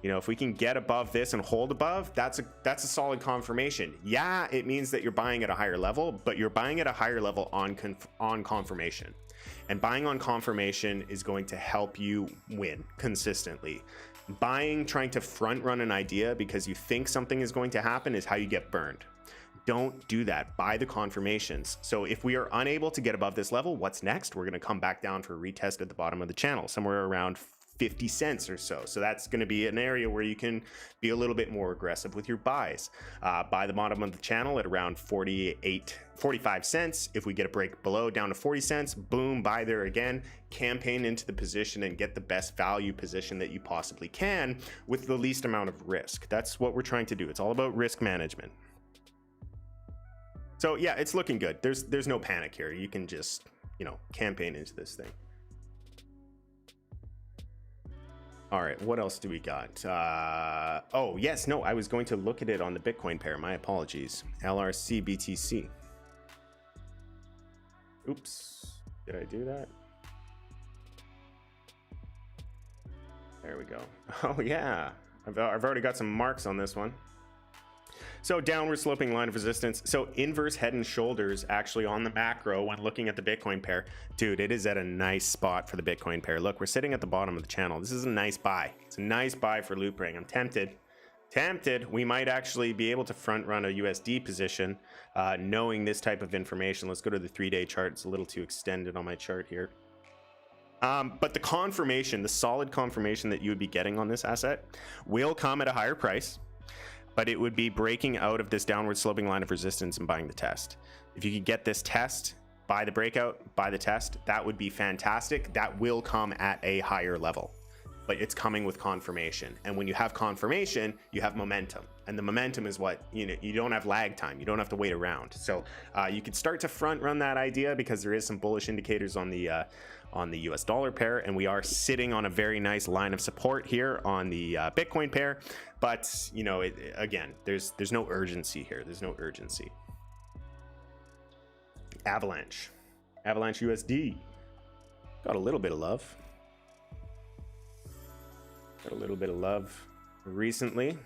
You know, if we can get above this and hold above, that's a solid confirmation. Yeah, it means that you're buying at a higher level, but you're buying at a higher level on confirmation. And buying on confirmation is going to help you win consistently. Buying, trying to front run an idea because you think something is going to happen is how you get burned. Don't do that. Buy the confirmations. So if we are unable to get above this level, what's next? We're going to come back down for a retest at the bottom of the channel, somewhere around 50 cents or so. So that's going to be an area where you can be a little bit more aggressive with your buys. Buy the bottom of the channel at around 45 cents. If we get a break below down to 40 cents, boom, buy there again. Campaign into the position and get the best value position that you possibly can with the least amount of risk. That's what we're trying to do. It's all about risk management. So yeah, it's looking good. There's no panic here. You can just, you know, campaign into this thing. All right, what else do we got? Oh, yes, no, I was going to look at it on the Bitcoin pair. My apologies. LRC BTC. Oops, did I do that? There we go. Oh yeah, I've already got some marks on this one. So downward sloping line of resistance. So inverse head and shoulders actually on the macro when looking at the Bitcoin pair. Dude, it is at a nice spot for the Bitcoin pair. Look, we're sitting at the bottom of the channel. This is a nice buy. It's a nice buy for loop ring. I'm tempted. We might actually be able to front run a USD position knowing this type of information. Let's go to the 3-day chart. It's a little too extended on my chart here. But the confirmation, the solid confirmation that you would be getting on this asset will come at a higher price. But it would be breaking out of this downward sloping line of resistance and buying the test. If you could get this test, buy the breakout, buy the test, that would be fantastic. That will come at a higher level, but it's coming with confirmation. And when you have confirmation, you have momentum. And the momentum is what, you know, you don't have lag time. You don't have to wait around. So you could start to front run that idea because there is some bullish indicators on the US dollar pair, and we are sitting on a very nice line of support here on the Bitcoin pair. But you know, again, there's no urgency here. There's no urgency. Avalanche USD got a little bit of love. Got a little bit of love recently.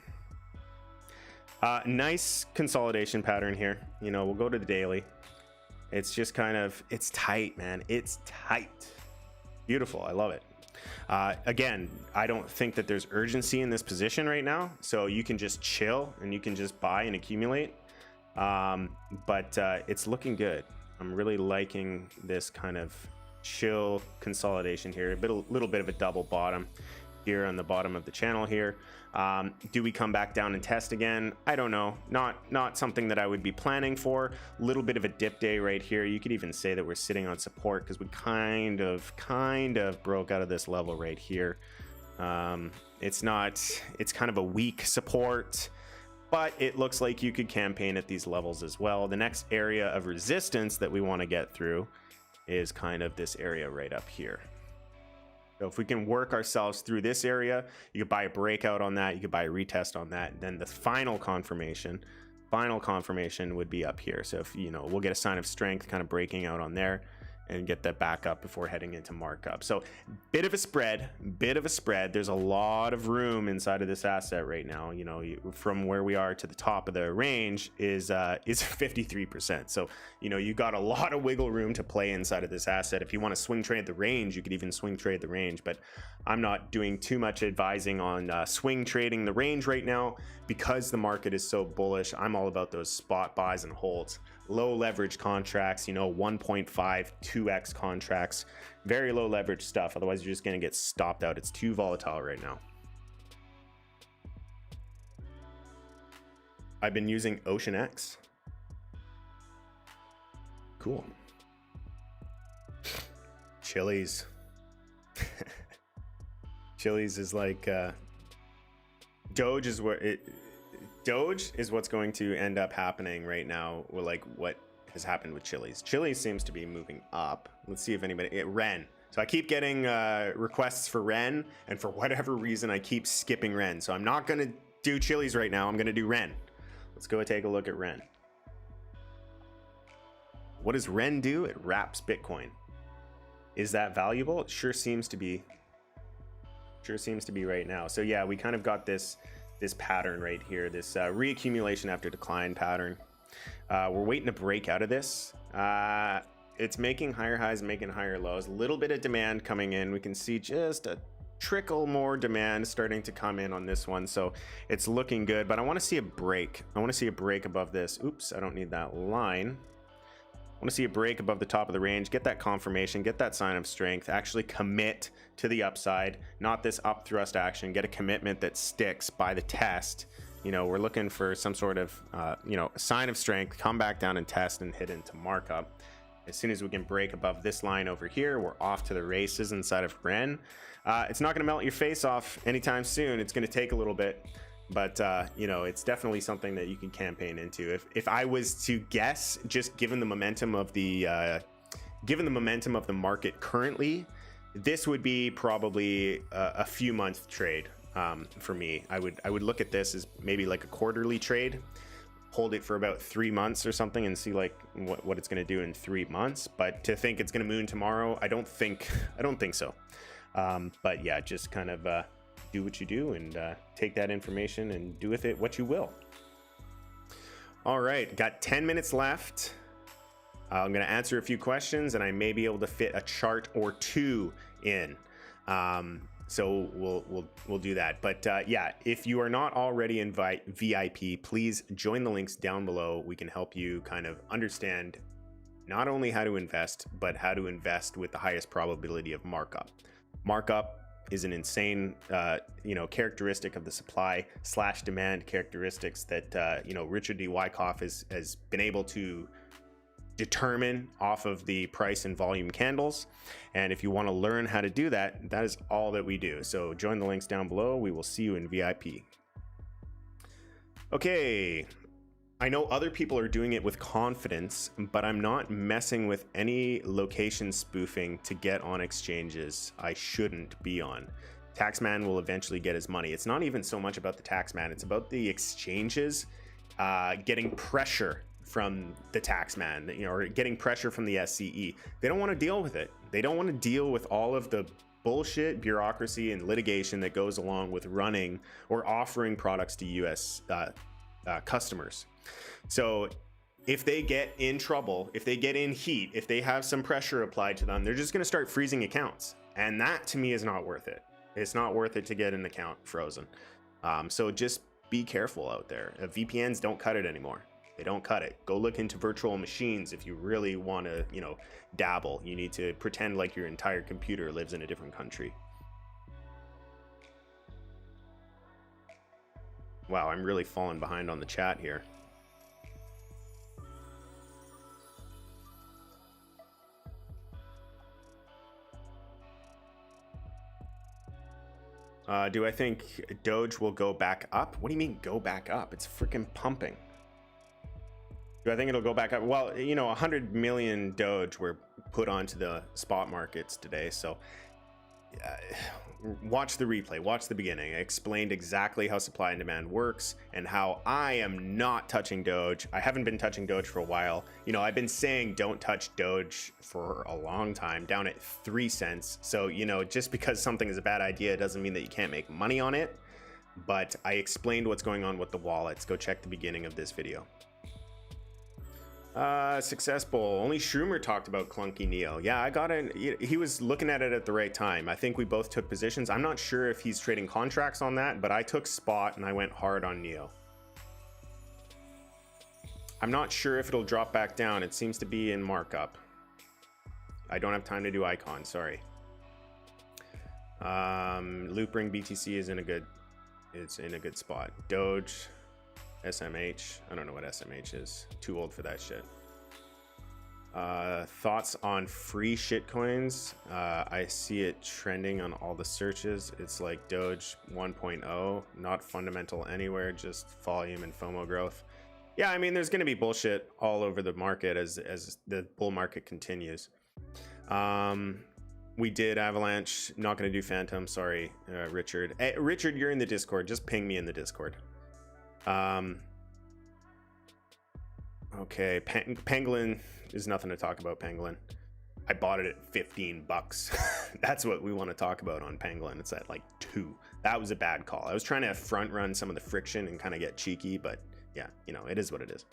Nice consolidation pattern here. You know, we'll go to the daily. It's just kind of, it's tight, man. It's tight. Beautiful. I love it. Again, I don't think that there's urgency in this position right now. So you can just chill and you can just buy and accumulate. But it's looking good. I'm really liking this kind of chill consolidation here. A little bit of a double bottom. here on the bottom of the channel here. Do we come back down and test again? I don't know. Not something that I would be planning for. A little bit of a dip day right here. You could even say that we're sitting on support because we kind of broke out of this level right here. It's kind of a weak support, but it looks like you could campaign at these levels as well. The next area of resistance that we want to get through is kind of this area right up here. So if we can work ourselves through this area, you could buy a breakout on that, you could buy a retest on that, and then the final confirmation would be up here. So if, you know, we'll get a sign of strength kind of breaking out on there and get that back up before heading into markup. So bit of a spread. There's a lot of room inside of this asset right now. You know, from where we are to the top of the range is 53%. So, you know, you got a lot of wiggle room to play inside of this asset. If you want to swing trade the range, you could even swing trade the range, but I'm not doing too much advising on swing trading the range right now because the market is so bullish. I'm all about those spot buys and holds. Low leverage contracts, you know, 1.5, 2x contracts, very low leverage stuff. Otherwise, you're just going to get stopped out. It's too volatile right now. I've been using Ocean X. Cool. Chili's. Chili's is like Doge is where it. Doge is what's going to end up happening right now, with like what has happened with Chili's. Chili's seems to be moving up. Let's see if anybody, Ren. So I keep getting requests for Ren, and for whatever reason, I keep skipping Ren. So I'm not going to do Chili's right now. I'm going to do Ren. Let's go take a look at Ren. What does Ren do? It wraps Bitcoin. Is that valuable? It sure seems to be. Sure seems to be right now. So yeah, we kind of got this pattern right here, this reaccumulation after decline pattern. We're waiting to break out of this. It's making higher highs, making higher lows. A little bit of demand coming in. We can see just a trickle more demand starting to come in on this one. So it's looking good, but I want to see a break. I want to see a break above this. Oops, I don't need that line. I want to see a break above the top of the range, get that confirmation, get that sign of strength, actually commit to the upside, not this up thrust action, get a commitment that sticks by the test. You know, we're looking for some sort of, you know, sign of strength, come back down and test and hit into markup. As soon as we can break above this line over here, we're off to the races inside of Ren. It's not going to melt your face off anytime soon. It's going to take a little bit. But, you know, it's definitely something that you can campaign into. If I was to guess, just given the momentum of the market currently, this would be probably a few month trade for me. I would look at this as maybe like a quarterly trade, hold it for about 3 months or something and see like what it's going to do in 3 months. But to think it's going to moon tomorrow, I don't think so. But yeah, just kind of do what you do and take that information and do with it what you will. All right, got 10 minutes left. I'm going to answer a few questions and I may be able to fit a chart or two in. So we'll do that. But yeah, if you are not already in VIP, please join the links down below. We can help you kind of understand not only how to invest, but how to invest with the highest probability of markup. Markup is an insane, you know, characteristic of the supply/demand characteristics that, you know, Richard D. Wyckoff has been able to determine off of the price and volume candles. And if you want to learn how to do that, that is all that we do. So join the links down below. We will see you in VIP. Okay. I know other people are doing it with confidence, but I'm not messing with any location spoofing to get on exchanges I shouldn't be on. Taxman will eventually get his money. It's not even so much about the taxman. It's about the exchanges getting pressure from the taxman, you know, or getting pressure from the SCE. They don't want to deal with it. They don't want to deal with all of the bullshit bureaucracy and litigation that goes along with running or offering products to US customers. So if they get in trouble, if they get in heat, if they have some pressure applied to them, they're just going to start freezing accounts. And that to me is not worth it. It's not worth it to get an account frozen. So just be careful out there. VPNs don't cut it anymore. They don't cut it. Go look into virtual machines if you really want to, you know, dabble. You need to pretend like your entire computer lives in a different country. Wow, I'm really falling behind on the chat here. Do I think Doge will go back up? What do you mean go back up? It's freaking pumping. Do I think it'll go back up? Well, you know, 100 million Doge were put onto the spot markets today. So watch the replay, watch the beginning. I explained exactly how supply and demand works and how I am not touching Doge. I haven't been touching Doge for a while. You know, I've been saying don't touch Doge for a long time, down at 3 cents. So, you know, just because something is a bad idea doesn't mean that you can't make money on it. But I explained what's going on with the wallets. Go check the beginning of this video. Success Bowl. Only Schumer talked about clunky Neo. Yeah, I got in. He was looking at it at the right time. I think we both took positions. I'm not sure if he's trading contracts on that, but I took spot and I went hard on Neo. I'm not sure if it'll drop back down. It seems to be in markup. I don't have time to do icon. Sorry. Loop ring BTC is in a good. It's in a good spot. Doge. SMH. I don't know what SMH is. Too old for that shit. Thoughts on free shitcoins? I see it trending on all the searches. It's like Doge 1.0, not fundamental anywhere, just volume and FOMO growth. Yeah, I mean, there's going to be bullshit all over the market as the bull market continues. We did Avalanche. Not going to do Phantom. Sorry, Richard. Hey, Richard, you're in the Discord. Just ping me in the Discord. Okay, Pangolin is nothing to talk about. Pangolin, I bought it at 15 bucks. That's what we want to talk about on Pangolin. It's at like 2. That was a bad call. I was trying to front run some of the friction and kind of get cheeky, but yeah, you know, it is what it is.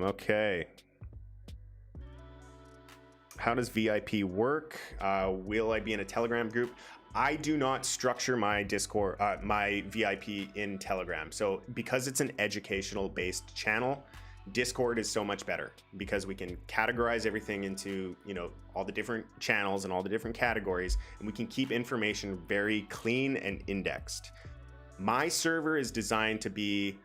Okay. How does VIP work? Will I be in a Telegram group? I do not structure my Discord, my VIP in Telegram. So because it's an educational based channel, Discord is so much better because we can categorize everything into, you know, all the different channels and all the different categories, and we can keep information very clean and indexed. My server is designed to be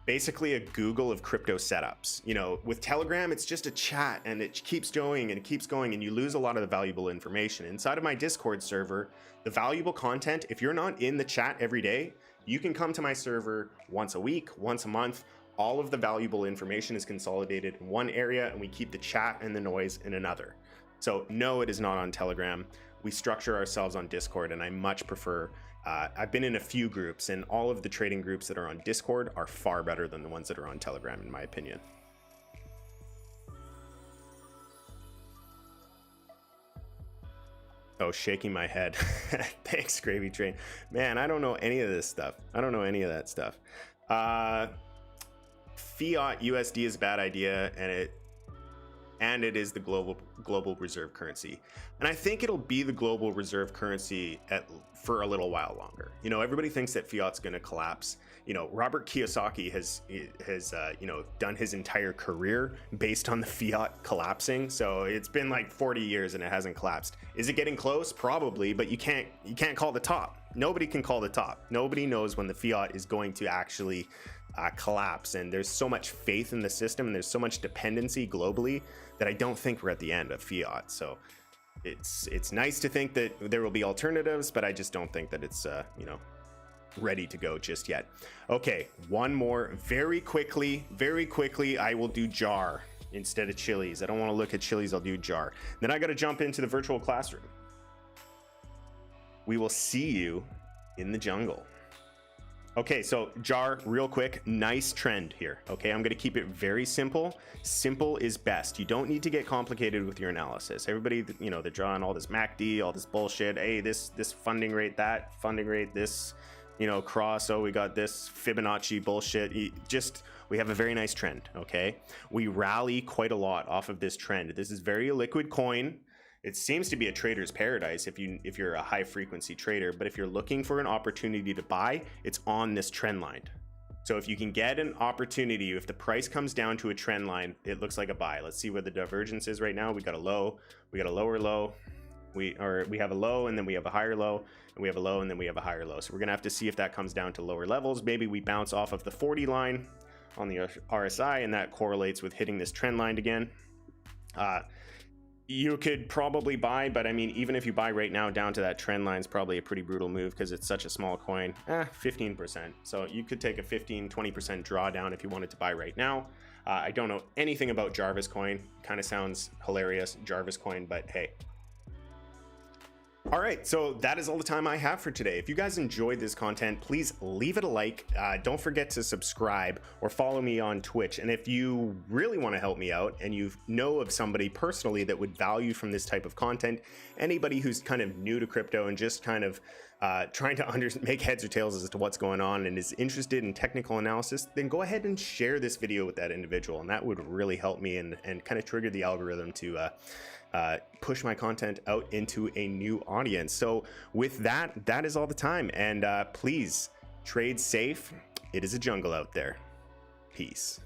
basically a Google of crypto setups. You know, with Telegram, it's just a chat and it keeps going and it keeps going and you lose a lot of the valuable information. Inside of my Discord server, the valuable content, if you're not in the chat every day, you can come to my server once a week, once a month. All of the valuable information is consolidated in one area and we keep the chat and the noise in another. So no, it is not on Telegram. We structure ourselves on Discord and I much prefer I've been in a few groups and all of the trading groups that are on Discord are far better than the ones that are on Telegram, in my opinion. Oh, shaking my head. Thanks, Gravy Train. Man, I don't know any of this stuff. I don't know any of that stuff. Fiat USD is a bad idea, and it is the global reserve currency. And I think it'll be the global reserve currency for a little while longer. You know, everybody thinks that fiat's going to collapse. You know, Robert Kiyosaki has you know, done his entire career based on the fiat collapsing. So it's been like 40 years and it hasn't collapsed. Is it getting close? Probably, but you can't call the top. Nobody can call the top. Nobody knows when the fiat is going to actually collapse. And there's so much faith in the system and there's so much dependency globally that I don't think we're at the end of fiat. So it's nice to think that there will be alternatives, but I just don't think that it's you know, ready to go just yet. Okay, one more very quickly. I will do jar instead of Chili's. I don't want to look at Chili's. I'll do jar. Then I got to jump into the virtual classroom. We will see you in the jungle. Okay, so jar, real quick, nice trend here. Okay, I'm gonna keep it very simple. Simple is best. You don't need to get complicated with your analysis. Everybody, you know, they're drawing all this MACD, all this bullshit. Hey, this funding rate, that funding rate, this, you know, cross. Oh, we got this Fibonacci bullshit. We have a very nice trend. Okay, we rally quite a lot off of this trend. This is very liquid coin. It seems to be a trader's paradise if you're a high frequency trader, but if you're looking for an opportunity to buy, it's on this trend line. So if you can get an opportunity, if the price comes down to a trend line, it looks like a buy. Let's see where the divergence is right now. We got a low, we got a lower low. We have a low, and then we have a higher low, and we have a low, and then we have a higher low. So we're gonna have to see if that comes down to lower levels. Maybe we bounce off of the 40 line on the RSI, and that correlates with hitting this trend line again. You could probably buy, but I mean, even if you buy right now down to that trend line, is probably a pretty brutal move because it's such a small coin. 15%. So you could take a 15-20% drawdown if you wanted to buy right now. I don't know anything about Jarvis coin. Kind of sounds hilarious, Jarvis coin, but hey. All right, so that is all the time I have for today. If you guys enjoyed this content, please leave it a like. Don't forget to subscribe or follow me on Twitch. And if you really want to help me out and you know of somebody personally that would value from this type of content, anybody who's kind of new to crypto and just kind of trying to make heads or tails as to what's going on and is interested in technical analysis, then go ahead and share this video with that individual. And that would really help me and kind of trigger the algorithm to push my content out into a new audience. So with that, that is all the time. And please trade safe. It is a jungle out there. Peace.